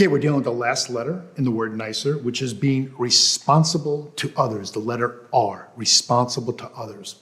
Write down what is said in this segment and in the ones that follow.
Okay, we're dealing with the last letter in the word nicer, which is being responsible to others. The letter R, responsible to others.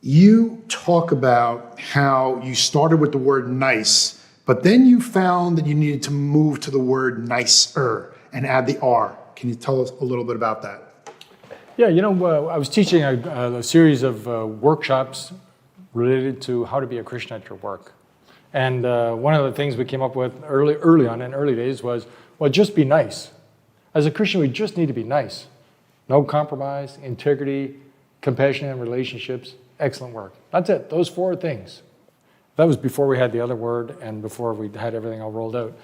You talk about how you started with the word nice, but then you found that you needed to move to the word nicer and add the R. Can you tell us a little bit about that? Yeah, I was teaching a series of workshops related to how to be a Christian at your work. And one of the things we came up with early on in early days was, well, just be nice. As a Christian, we just need to be nice. No compromise, integrity, compassionate relationships, excellent work. That's it, those 4 things. That was before we had the other word and before we had everything all rolled out.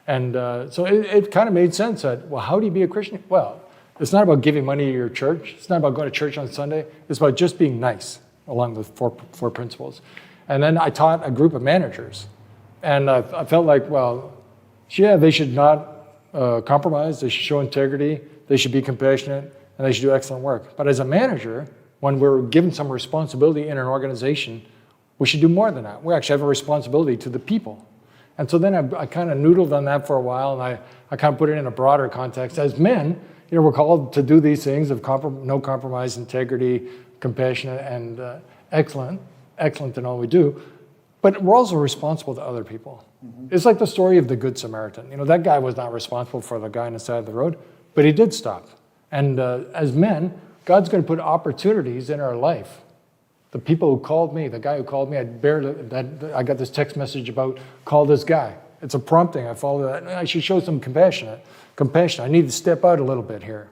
And so it kind of made sense that, well, how do you be a Christian? Well, it's not about giving money to your church. It's not about going to church on Sunday. It's about just being nice along the four principles. And then I taught a group of managers. And I felt like, well, yeah, they should not compromise. They should show integrity. They should be compassionate. And they should do excellent work. But as a manager, when we're given some responsibility in an organization, we should do more than that. We actually have a responsibility to the people. And so then I kind of noodled on that for a while, and I kind of put it in a broader context. As men, we're called to do these things of no compromise, integrity, compassionate, and excellent in all we do. But we're also responsible to other people. Mm-hmm. It's like the story of the Good Samaritan. That guy was not responsible for the guy on the side of the road, but he did stop. And as men, God's going to put opportunities in our life. The people who called me, the guy who called me, I got this text message about, call this guy. It's a prompting. I follow that. I should show some compassion. I need to step out a little bit here.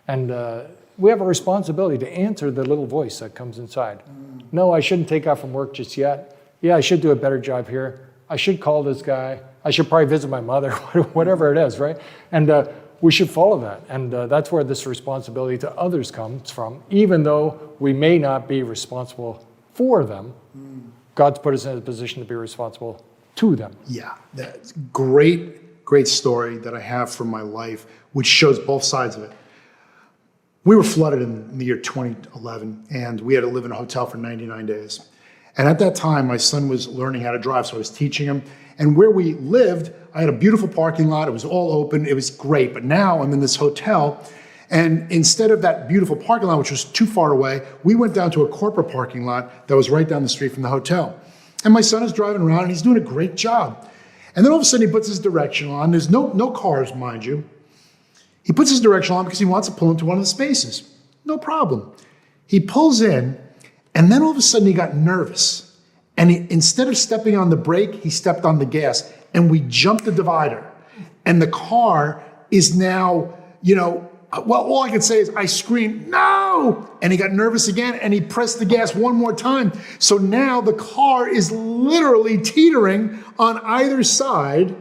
And we have a responsibility to answer the little voice that comes inside. No, I shouldn't take off from work just yet. Yeah, I should do a better job here. I should call this guy. I should probably visit my mother, whatever it is, right? And we should follow that. And that's where this responsibility to others comes from. Even though we may not be responsible for them, God's put us in a position to be responsible to them. Yeah, that's great story that I have from my life, which shows both sides of it. We were flooded in the year 2011, and we had to live in a hotel for 99 days. And at that time, my son was learning how to drive, so I was teaching him. And where we lived, I had a beautiful parking lot. It was all open. It was great. But now I'm in this hotel, and instead of that beautiful parking lot, which was too far away, we went down to a corporate parking lot that was right down the street from the hotel. And my son is driving around, and he's doing a great job. And then all of a sudden, he puts his directional on. There's no cars, mind you. He puts his directional on because he wants to pull into one of the spaces. No problem. He pulls in, and then all of a sudden, he got nervous. And instead of stepping on the brake, he stepped on the gas. And we jumped the divider. And the car is now, well, all I can say is I screamed, no! And he got nervous again, and he pressed the gas one more time. So now the car is literally teetering on either side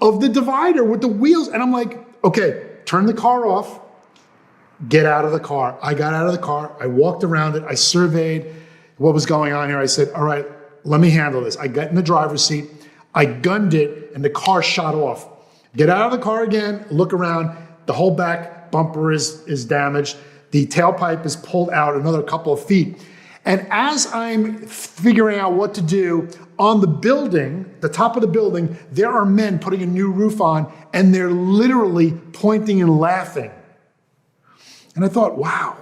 of the divider with the wheels. And I'm like, okay, turn the car off, get out of the car. I got out of the car. I walked around it. I surveyed what was going on here. I said, all right, let me handle this. I got in the driver's seat. I gunned it, and the car shot off. Get out of the car again, look around. The whole back bumper is damaged. The tailpipe is pulled out another couple of feet. And as I'm figuring out what to do, on the building, the top of the building, there are men putting a new roof on, and they're literally pointing and laughing. And I thought, wow.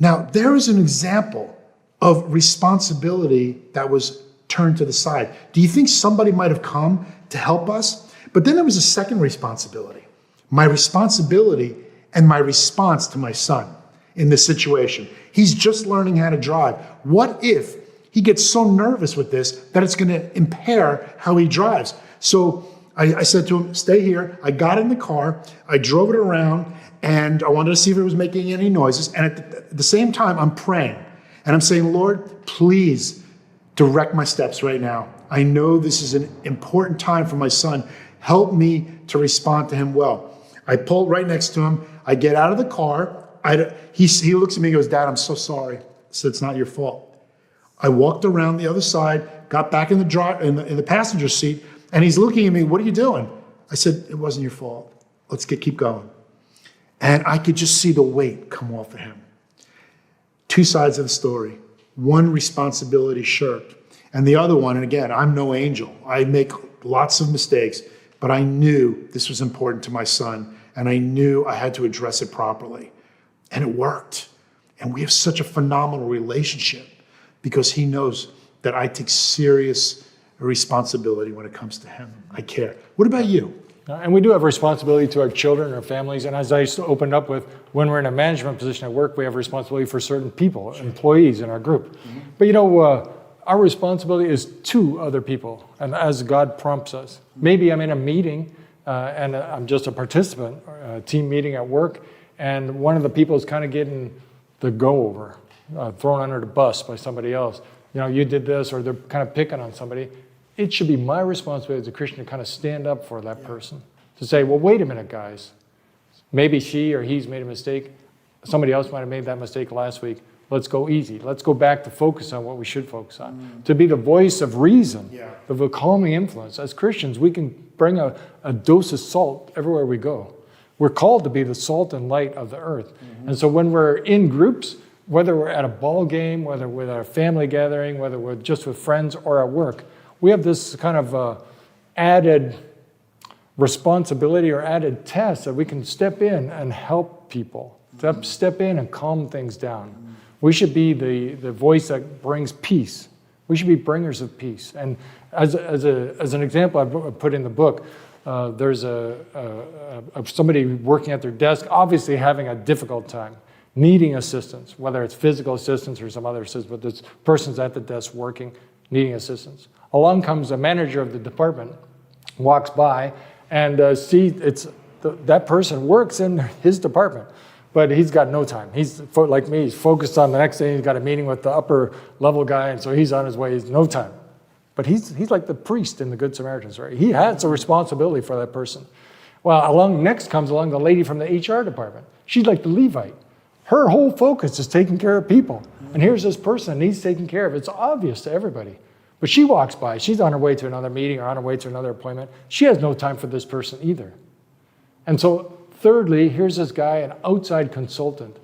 Now, there is an example of responsibility that was turned to the side. Do you think somebody might have come to help us? But then there was a second responsibility. My responsibility and my response to my son in this situation. He's just learning how to drive. What if he gets so nervous with this that it's going to impair how he drives? So I said to him, stay here. I got in the car. I drove it around, and I wanted to see if it was making any noises. And at the same time, I'm praying. And I'm saying, Lord, please direct my steps right now. I know this is an important time for my son. Help me to respond to him well. I pull right next to him. I get out of the car. He looks at me and goes, Dad, I'm so sorry. I said, it's not your fault. I walked around the other side, got back in the passenger seat, and he's looking at me, what are you doing? I said, it wasn't your fault. Let's keep going. And I could just see the weight come off of him. Two sides of the story. One, responsibility shirked. And the other one, and again, I'm no angel. I make lots of mistakes. But I knew this was important to my son, and I knew I had to address it properly. And it worked. And we have such a phenomenal relationship because he knows that I take serious responsibility when it comes to him. I care. What about you? And we do have responsibility to our children, our families, and as I opened up with, when we're in a management position at work, we have responsibility for certain people, employees in our group. But you know, our responsibility is to other people, and as God prompts us. Maybe I'm in a meeting, and I'm just a participant, a team meeting at work, and one of the people is kind of getting the go-over, thrown under the bus by somebody else. You know, you did this, or they're kind of picking on somebody. It should be my responsibility as a Christian to kind of stand up for that person. To say, well, wait a minute, guys. Maybe she or he's made a mistake. Somebody else might have made that mistake last week. Let's go easy. Let's go back to focus on what we should focus on. To be the voice of reason, of a calming influence. As Christians, we can bring a dose of salt everywhere we go. We're called to be the salt and light of the earth. And so when we're in groups, whether we're at a ball game, whether we're at a family gathering, whether we're just with friends or at work, we have this kind of added responsibility or added task that we can step in and help people, step in and calm things down. We should be the voice that brings peace. We should be bringers of peace. And as an example I put in the book, there's somebody working at their desk, obviously having a difficult time, needing assistance, whether it's physical assistance or some other assistance, but this person's at the desk working, needing assistance. Along comes a manager of the department, walks by, and that person works in his department, but he's got no time. He's like me, he's focused on the next thing. He's got a meeting with the upper level guy, and so he's on his way. He's no time. But he's like the priest in the Good Samaritans, right? He has a responsibility for that person. Well, next comes along the lady from the HR department. She's like the Levite. Her whole focus is taking care of people. And here's this person needs taken care of. It's obvious to everybody. But she walks by. She's on her way to another meeting or on her way to another appointment. She has no time for this person either. And so thirdly, here's this guy, an outside consultant.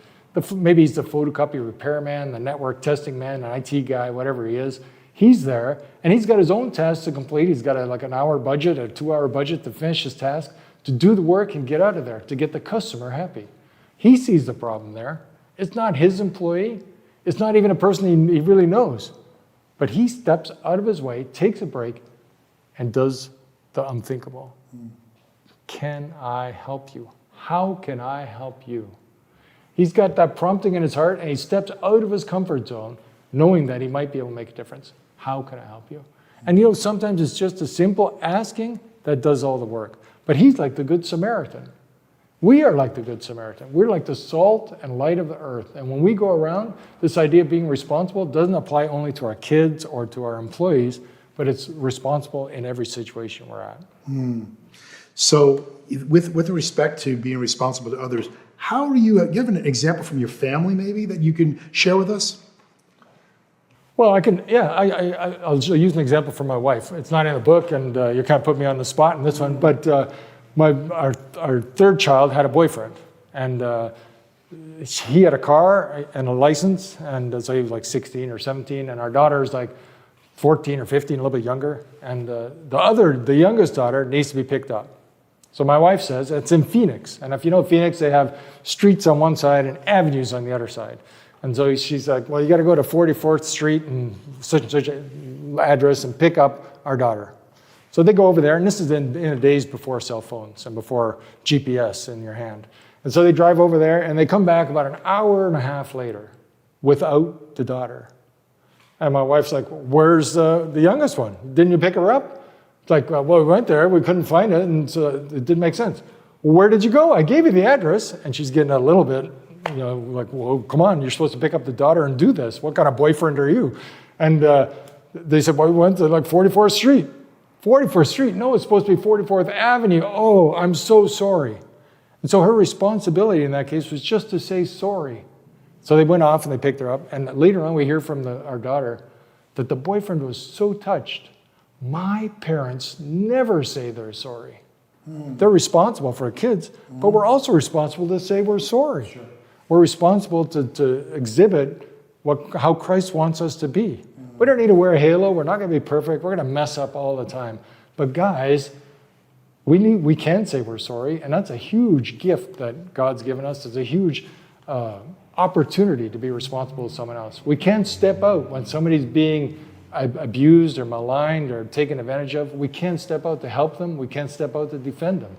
Maybe he's the photocopy repairman, the network testing man, an IT guy, whatever he is. He's there, and he's got his own tasks to complete. He's got like an hour budget, a 2-hour budget to finish his task, to do the work and get out of there, to get the customer happy. He sees the problem there. It's not his employee. It's not even a person he really knows. But he steps out of his way, takes a break, and does the unthinkable. Can I help you? How can I help you? He's got that prompting in his heart, and he steps out of his comfort zone, knowing that he might be able to make a difference. How can I help you? And you know, sometimes it's just a simple asking that does all the work. But he's like the Good Samaritan. We are like the Good Samaritan. We're like the salt and light of the earth. And when we go around, this idea of being responsible doesn't apply only to our kids or to our employees, but it's responsible in every situation we're at. So with respect to being responsible to others, how do you give an example from your family maybe that you can share with us? Well, I'll use an example from my wife. It's not in the book, and you kind of put me on the spot in this one, but our third child had a boyfriend, and he had a car and a license, and so he was like 16 or 17, and our daughter's like 14 or 15, a little bit younger, and the youngest daughter needs to be picked up. So my wife says it's in Phoenix, and if you know Phoenix, they have streets on one side and avenues on the other side. And so she's like, well, you got to go to 44th Street and such address and pick up our daughter. So they go over there, and this is in the days before cell phones and before GPS in your hand. And so they drive over there, and they come back about an hour and a half later without the daughter. And my wife's like, where's the youngest one? Didn't you pick her up? It's like, well, we went there, we couldn't find it, and so it didn't make sense. Where did you go? I gave you the address. And she's getting a little bit, like, well, come on, you're supposed to pick up the daughter and do this. What kind of boyfriend are you? And they said, well, we went to like 44th Street. 44th Street? No, it's supposed to be 44th Avenue. Oh, I'm so sorry. And so her responsibility in that case was just to say sorry. So they went off and they picked her up. And later on, we hear from our daughter that the boyfriend was so touched. My parents never say they're sorry. They're responsible for our kids, but we're also responsible to say we're sorry. Sure. We're responsible to exhibit how Christ wants us to be. We don't need to wear a halo. We're not going to be perfect. We're going to mess up all the time. But guys, We can say we're sorry, and that's a huge gift that God's given us. It's a huge opportunity to be responsible with someone else. We can step out when somebody's being abused or maligned or taken advantage of. We can step out to help them. We can step out to defend them,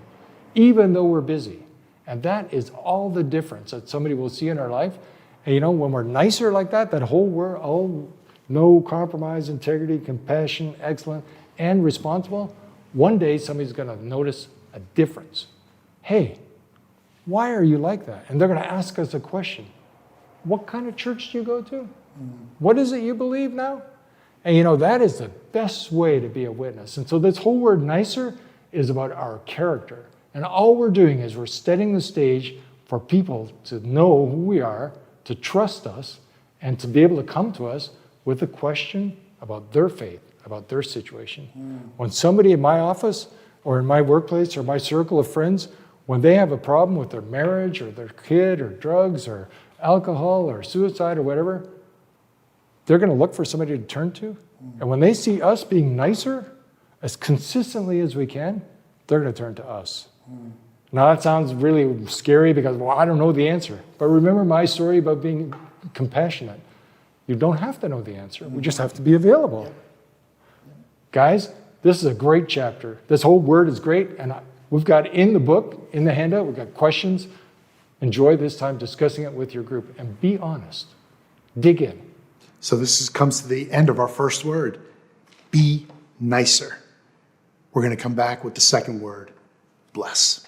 even though we're busy. And that is all the difference that somebody will see in our life. And you know, when we're nicer like that, that whole word, oh, no compromise, integrity, compassion, excellent, and responsible, one day somebody's going to notice a difference. Hey, why are you like that? And they're going to ask us a question. What kind of church do you go to? What is it you believe now? And you know, that is the best way to be a witness. And so this whole word nicer is about our character. And all we're doing is we're setting the stage for people to know who we are, to trust us, and to be able to come to us with a question about their faith, about their situation. When somebody in my office or in my workplace or my circle of friends, when they have a problem with their marriage or their kid or drugs or alcohol or suicide or whatever, they're going to look for somebody to turn to. And when they see us being nicer as consistently as we can, they're going to turn to us. Now that sounds really scary because, well, I don't know the answer. But remember my story about being compassionate. You don't have to know the answer. We just have to be available. Guys, this is a great chapter. This whole word is great. And we've got in the book, in the handout, we've got questions. Enjoy this time discussing it with your group. And be honest. Dig in. So comes to the end of our first word. Be nicer. We're going to come back with the second word. Bless.